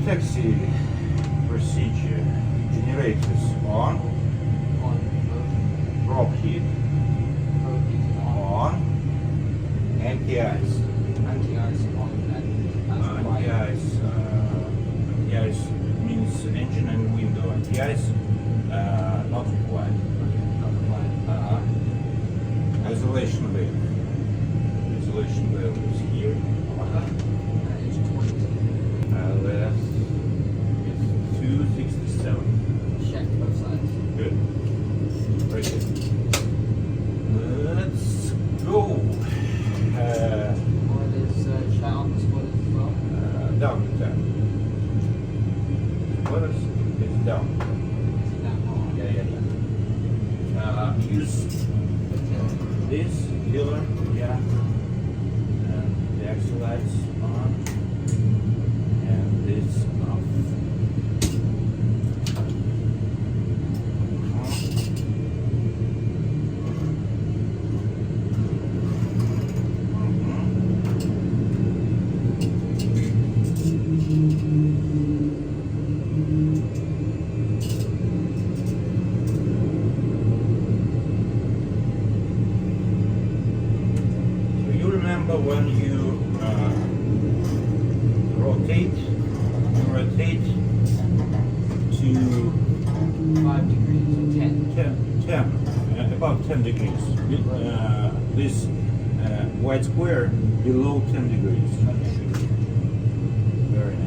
taxi procedure. Generators on. Prop heat on. Anti-ice. Anti-ice on and Anti-ice. Anti-ice means engine and window. Anti-ice not required. Isolation valve. Isolation valve is here. It's 20. Left is 267. Check both sides. Good. Very good. Let's go. Spoilers, shout out the spoilers as well. Down to 10. Spoilers is down. Is it down more? Yeah. Use this killer, yeah. And the axle lights on. And this off. So you remember when you rotate to 5 degrees or 10. 10, about 10 degrees. This white square below 10 degrees. Very nice.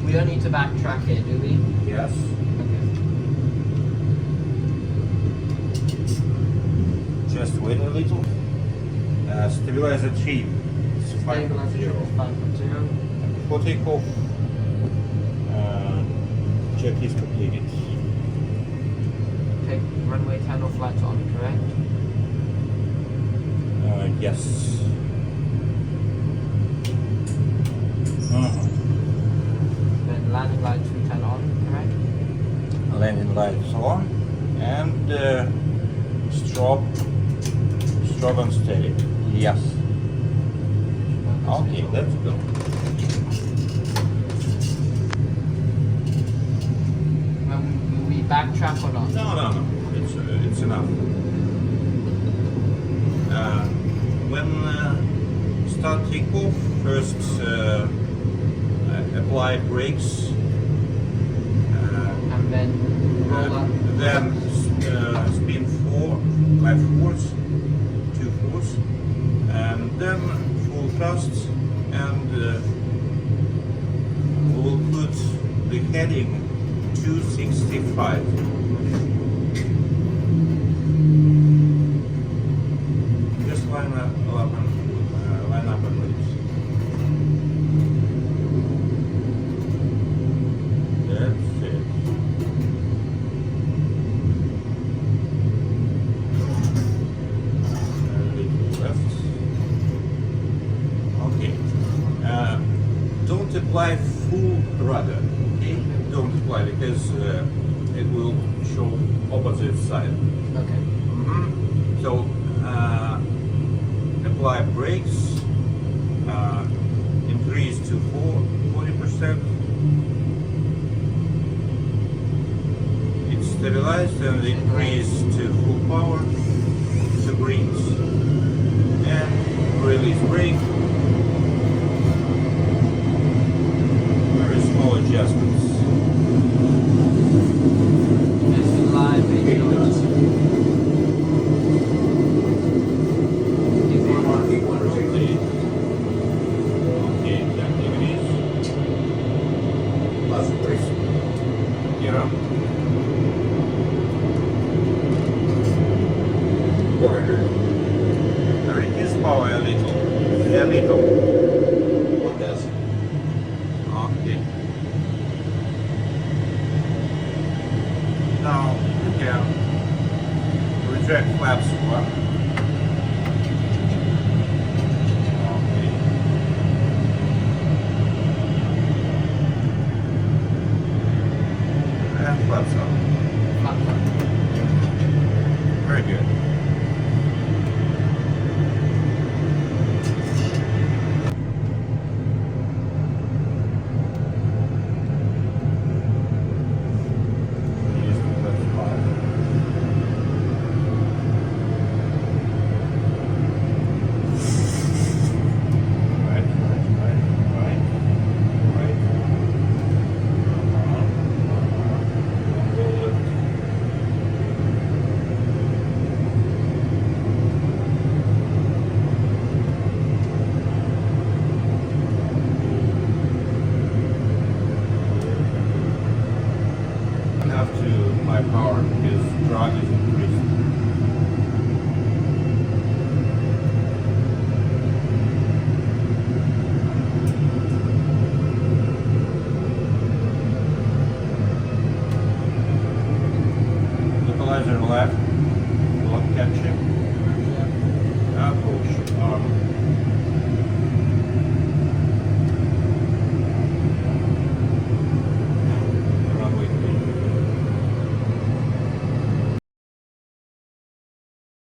We don't need to backtrack here, do we? Yes. Okay. Just wait a little. Stabilizer 3. It's 5.0. Stabilizer 5.0. Before takeoff, check is completed. Take runway 10 off lights on, correct? Yes. Then landing lights we turn on, correct? Landing lights on and strobe and steady. Yes. Okay, let's go. Will we backtrack or not? No. It's enough. When start takeoff, first apply brakes. And then roll up. Then spin 5 fours, 2 fours, and then full thrust, and we'll put the heading 265. Just line up and release. That's it. Left. Okay. Don't apply full rudder. Okay. Don't apply because it will show opposite side. Okay. So apply brakes. Increase to 40%. It's stabilized and increase to full power. breathe. And release brake. Very small adjustments. This is live video. Okay, activities. Gear up. Reduce power a little. A little. Okay. Now you can reject flaps one. Okay. And flaps up. Very good. Use the flip spot. Right. Roll it. Have to my power because drag is increasing. Equalizer left, block catching.